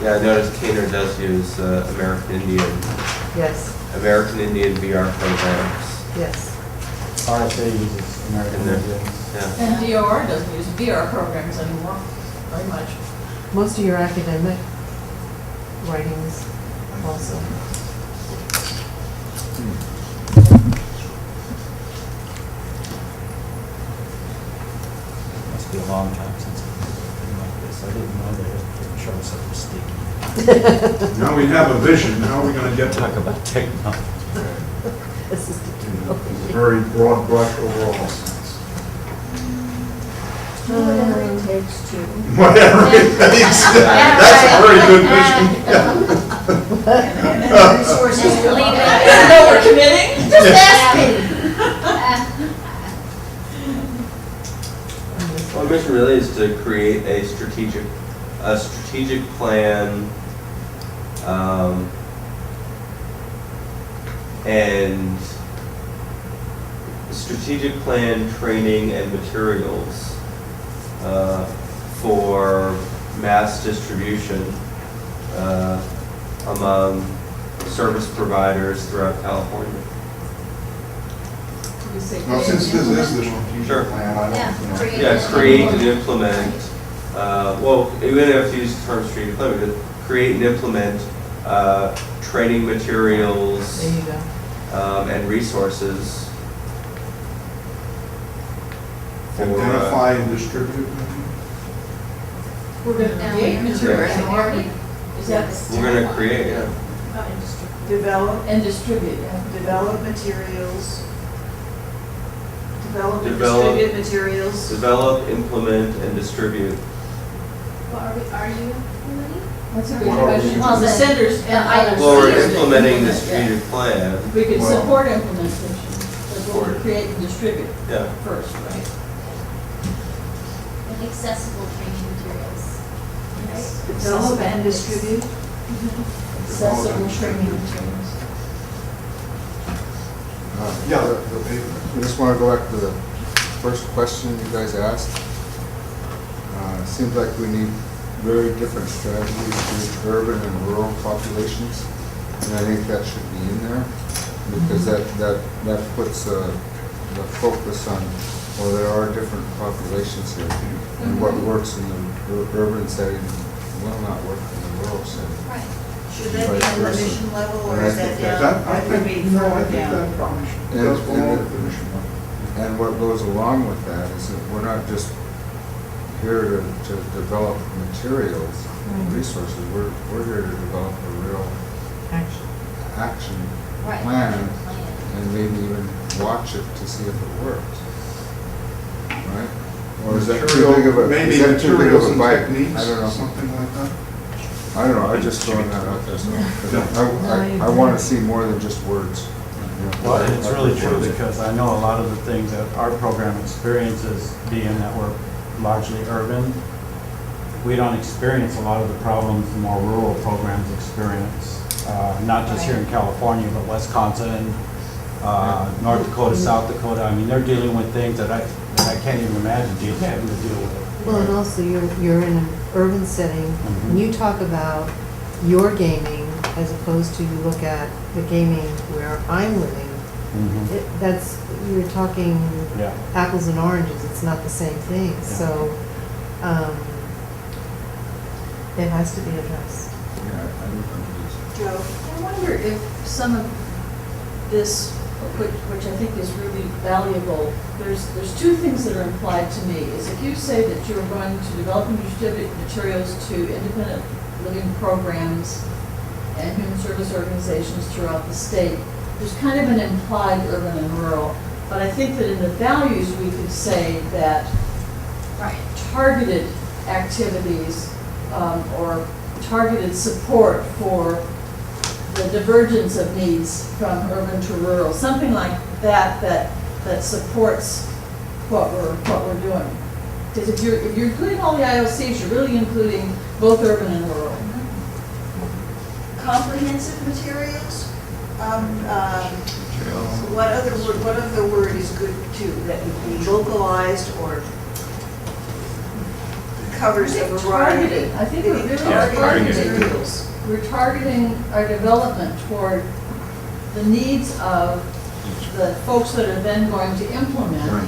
Yeah, I noticed Cater does use American Indian Yes, VR programs. yes. RSA uses American And they're- Indians. Yeah. And DOR doesn't use VR programs anymore, very much. Most of your academic writings also. Must be a long time since I've been like this. I didn't know they had show us up sticky. Now we have a vision, how are we gonna get to Talk about technology. This is a very broad brush overall sense? Whatever it takes to. Whatever it takes, that's a very good vision. And resources Just to leave it. No, we're committing? Just ask me. Well, the mission really is to create a strategic plan, and strategic plan, training, and materials for mass distribution among service providers throughout California. We say Well, since this is the Sure. strategic plan, I Yeah, don't, create you know. Yeah, create and implement, well, we don't have to use the term strategic plan, but create and implement training materials There you go. and resources for, Identify and distribute. We're going to create materials, aren't we? Is that? we're gonna create, yeah. Develop, And distribute, yeah. develop materials. Develop and Develop. distribute materials. Develop, implement, and distribute. Well, are you implementing? That's a good What are we question. doing? Well, the centers and others. Well, we're use it. implementing the Yeah. strategic plan, We could Well- support implementation, but we'll create and distribute yeah. first, right? With accessible training materials. Right? Develop and distribute. Accessible training materials. Yeah, I just want to go back to the first question you guys asked. It seems like we need very different strategies to reach urban and rural populations, and I think that should be in there, because that puts the focus on, well, there are different populations here, and what works in the urban setting will not work in the rural setting. Right. Should that be on the mission level or is that down? that, I That would think, be no, I further think down. that probably does belong to the mission level. And what goes along with that is that we're not just here to develop materials and resources, we're here to develop a real Action. action Right. plan Plan. and maybe even watch it to see if it works. Right? Or is that too big of a, Maybe is that too big of materials a and bite? techniques, I don't know. something like that. I don't know, I'm just throwing that out there. So, I want to see more than just words. You know, Well, it's really true words. because I know a lot of the things that our program experiences, being that we're largely urban, we don't experience a lot of the problems the more rural programs experience. Not just here in California, but Wisconsin, North Dakota, South Dakota. I mean, they're dealing with things that I can't even imagine having to deal with. Well, and also you're in an urban setting, Mhm. and you talk about your gaming as opposed to you look at the gaming where I'm living. That's, you're talking Yeah. apples and oranges, it's not the same thing, so, it has to be addressed. Yeah, I don't think it is. Joe? I wonder if some of this, which I think is really valuable, there's two things that are implied to me, is if you say that you're going to develop and distribute materials to independent living programs and human service organizations throughout the state, there's kind of an implied urban and rural. But I think that in the values, we could say that Right. targeted activities or targeted support for the divergence of needs from urban to rural, something like that that supports what we're doing. Because if you're including all the IOCs, you're really including both urban and rural. Comprehensive materials? What other word is good too, that would be localized or covers a variety. I think we're really Yeah, targeting targeted. materials. We're targeting our development toward the needs of the folks that are then going to implement Right.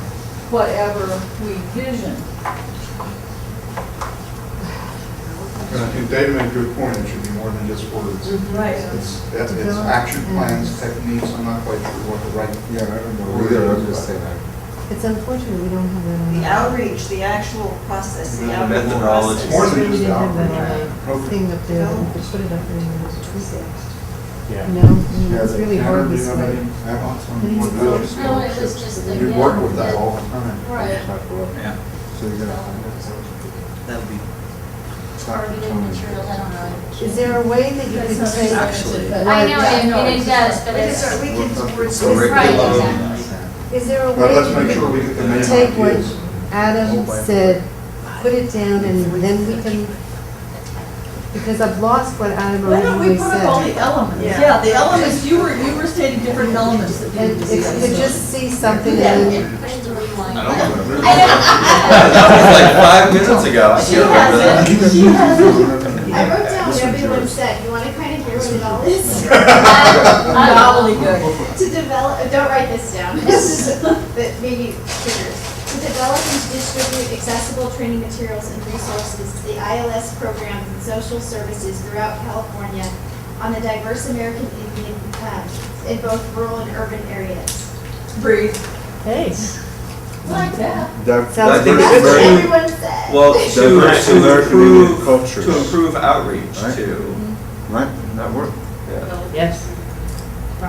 whatever we vision. And I think David made a good point, it should be more than just words. Right. It's action plans, techniques, I'm not quite sure what the right. Yeah, I don't know either, I'm just saying that. It's unfortunate we don't have that on. The outreach, the actual process, the The outreach methodology. process. More than We just didn't have that outreach. on the thing up there, we could put it up there and tweak it. Yeah. You know, I mean, it's really hard Do you this have way. any add-ons on Please. what those? No, it was just the. You work with that all the time. Right. Yeah. So you're gonna find it, so. That'll be, Targeted materials, I don't know. Is there a way that you could That's say? not Actually- but- I know, Yeah, it does, but it's. We can, we're Right, Curriculum. exactly. Is there a But way let's you make sure we could get the main take what ideas. Adam said, put it down, and then we can, because I've lost what Adam Why don't we originally put up all said. the elements? Yeah. Yeah, the elements, you were stating different elements that And needed to if be. you could just see something and then, Put it to rewind. I don't know. That was like 5 minutes ago. I She can't remember that. has it, she has it. I wrote down what everyone said. You want to kind of hear what it all is? Gobbledygook. To develop, don't write this down. But maybe triggers. To develop and distribute accessible training materials and resources to the ILS programs and social services throughout California on the diverse American Indian, in both rural and urban areas. Breathe. hey, Like that. Sounds I think That's it's what very, everyone said. well, Diverse to American improve, Indian cultures. to improve outreach Right. too. Right, that work. Yeah. yes.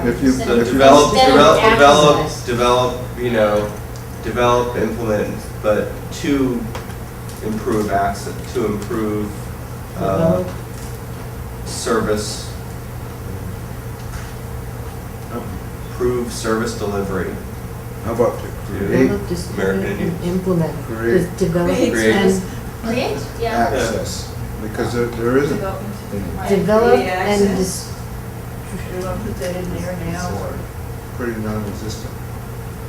If you, So if you. develop, Instead of develop, you know, develop, implement, but to improve access, to improve, Develop. service, improve service delivery. How about to create Develop, distribute, American and Indians. implement. Create. Just develop Create. and, Create, yeah. access? Because there isn't any, develop The and access. We want to put that in there now, or? pretty non-existent.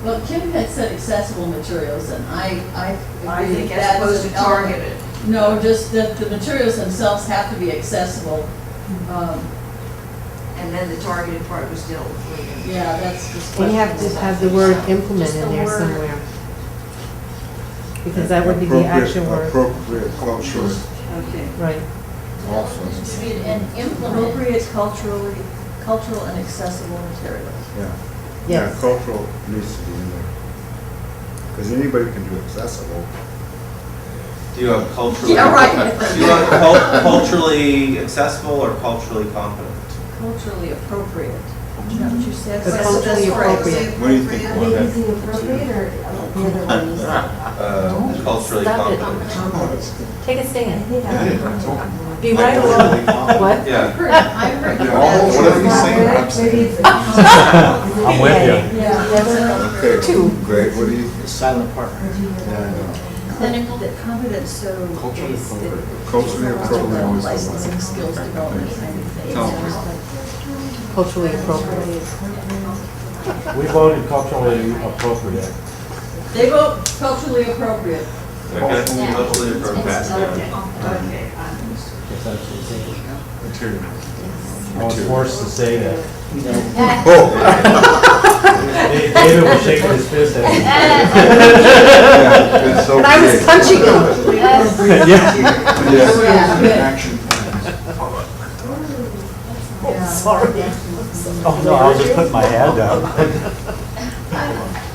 Well, Kim had said accessible materials, and I I agree think that as that's opposed to an element. targeted. No, just that the materials themselves have to be accessible. And then the targeted part was dealt with later. Yeah, that's just. and you have to have the word implement Just in the there word. somewhere. Because that would be the action word, Appropriate cultural Okay. right. also, Distribute and implement. Appropriate cultural and accessible materials. yeah. Yeah, Yes. cultural needs to be in there. Because anybody can do accessible. Do you want culturally? Yeah, right. Do you want culturally accessible or culturally competent? Culturally appropriate. Is that what you said? But culturally appropriate. What do you think about that? using appropriate or the other one? Culturally Stop it. competent. Take a stand. Be Like right culturally along. competent. What? Yeah. I've heard Yeah, that. whatever you say, I'm saying. I'm with you. Yeah. Okay, Two. great, what do you? silent partner. Yeah, I know. Clinical. That competence, so. Culturally it's- appropriate. it's Culturally not appropriate about was the one. Licensing skills development kind of thing. No. It's just like- Culturally appropriate. We voted culturally appropriate. They vote culturally appropriate. Okay, Yeah. culturally appropriate. Okay. If that's what it is. Material. I was forced to say that. Oh! David was shaking his fist at me. Yeah, it's so And I was big. punching him. Yeah. Yeah. Action plans. Yeah. Sorry. Oh, no, I was just putting my hand up. I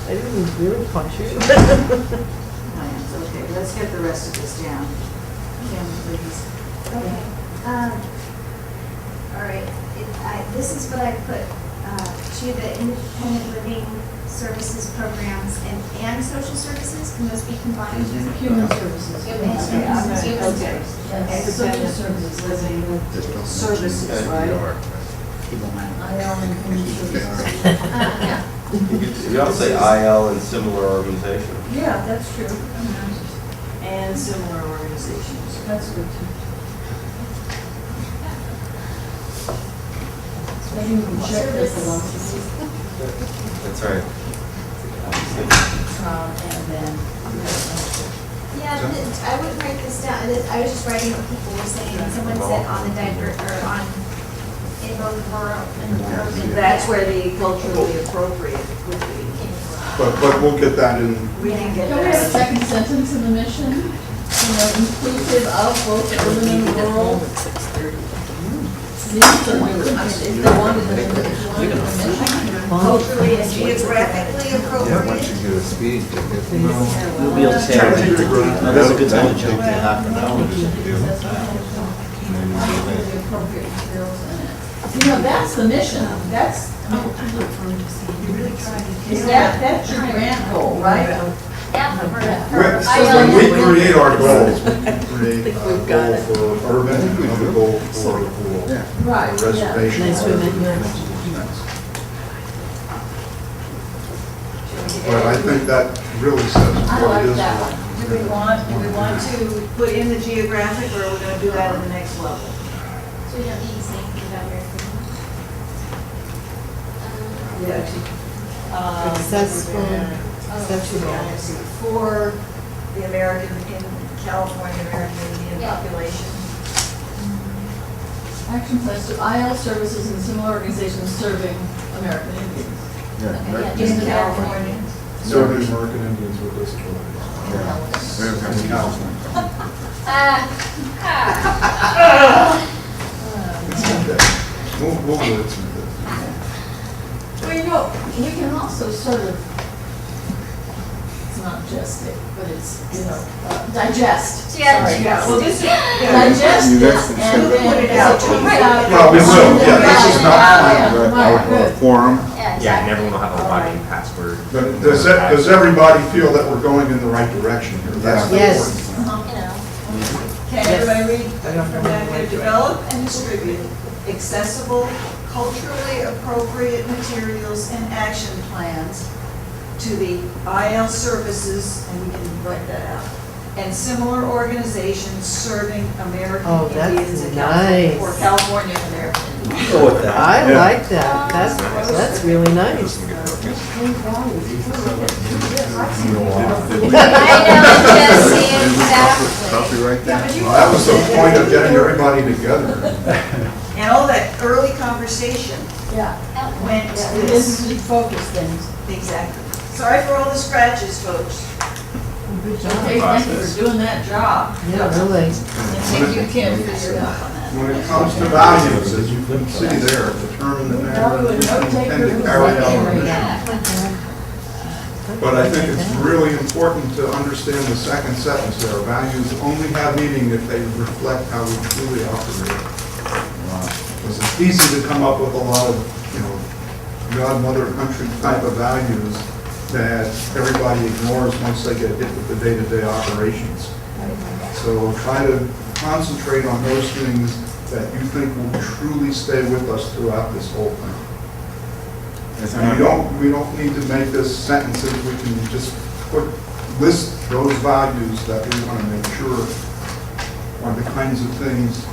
didn't really punch you. Plans, okay, let's get the rest of this down. Kim, please. Okay. All right, this is what I put, to the independent living services programs and social services, can those be combined? Human services. Human services. Okay. Human Okay. services. Yes, social services. Living Just don't services, mention right? NPR. IL and human services. Yeah. You also say IL and similar organizations. Yeah, that's true. And similar organizations. That's good too. Maybe we can check their philosophy. That's right. And then. Yeah, I wouldn't write this down, I was just writing what people were saying, someone said on the in both rural and urban. That's where the culturally appropriate would be. But we'll get that in. We didn't get Can we have a that. second sentence in the mission? You know, inclusive of both urban and rural. These are new. I mean, if they wanted them, if you wanted them to mention. Culturally and geographically Yeah, appropriate. once you get a speed ticket. You'll be able to say, that's a good time to jump. half an hour to do. The appropriate materials in it. You know, that's the mission, that's, is that's your grant goal, right? When we create our goals, we create a goal for urban, another goal for rural. Yeah. Right, A reservation. Nice women. But I think that really says I what like it is. that one. Do we want to put in the geographic, or are we gonna do that at the next level? So we don't need to say anything about where. Accessible, accessible. For the American, in California, American Indian Yeah. population. Action plans to IL services and similar organizations serving American Indians. Yeah. In California. Serving American Indians with disabilities. In California. It's okay. We'll wordsmith it. Well, you know, we can also sort of, it's not gestate, but it's, you know, digest. Yeah, Sorry, yeah. Well, this is, Digest You this guys can and sort of then put it as out. it turns out. Well, we will, yeah, this is not Yeah, Right, right, our good. forum. Yeah, and everyone will have a login password. But does everybody feel that we're going in the right direction here? That's the Yes. important thing. can everybody read from that here? Develop and distribute accessible, culturally appropriate materials and action plans to the IL services, and we can write that out, and similar organizations serving American Oh, that's Indians in California, nice. or California American Indians. Go with that. I like that, that's really nice. Copyright that. That was the point of getting everybody together. And all that early conversation Yeah, went to it this. is to focus things. Exactly. Sorry for all the scratches, folks. Okay, thank you for doing that job. Yeah, really. And thank you, Kim, for your help on that. When it comes to values, as you can see there, determine the manner in which we intend to carry out our mission. But I think it's really important to understand the second sentence there. Values only have meaning if they reflect how we truly operate. Because it's easy to come up with a lot of, God, mother, country type of values that everybody ignores once they get hit with the day-to-day operations. So try to concentrate on those things that you think will truly stay with us throughout this whole thing. And we don't need to make this sentences, we can just list those values that we want to make sure are the kinds of things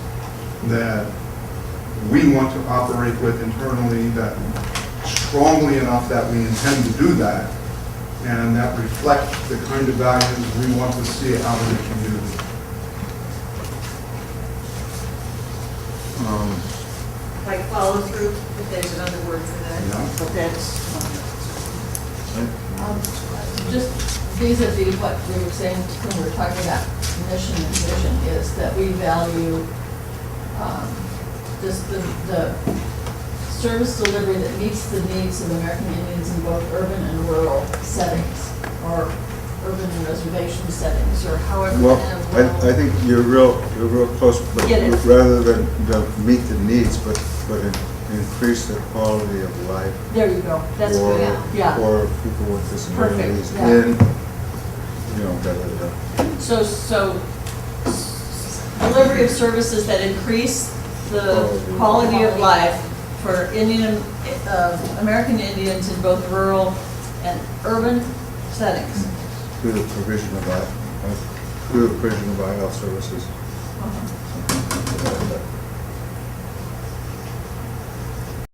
that we want to operate with internally, that strongly enough that we intend to do that, and that reflect the kind of values we want to see out in the community. Like follow through, if there's another word for that. Yeah. But that's, Just vis-a-vis what we were saying when we were talking about mission and vision, is that we value just the service delivery that meets the needs of American Indians in both urban and rural settings, or urban and reservation settings, or however. Well, kind of I think you're real close, but Get it. rather than meet the needs, but increase the quality of life There you go, that's for, good, yeah. for people with disabilities yeah. in, da, da, da. So delivery of services that increase the quality of life for American Indians in both rural and urban settings. Through the provision of IL services. Uh-huh.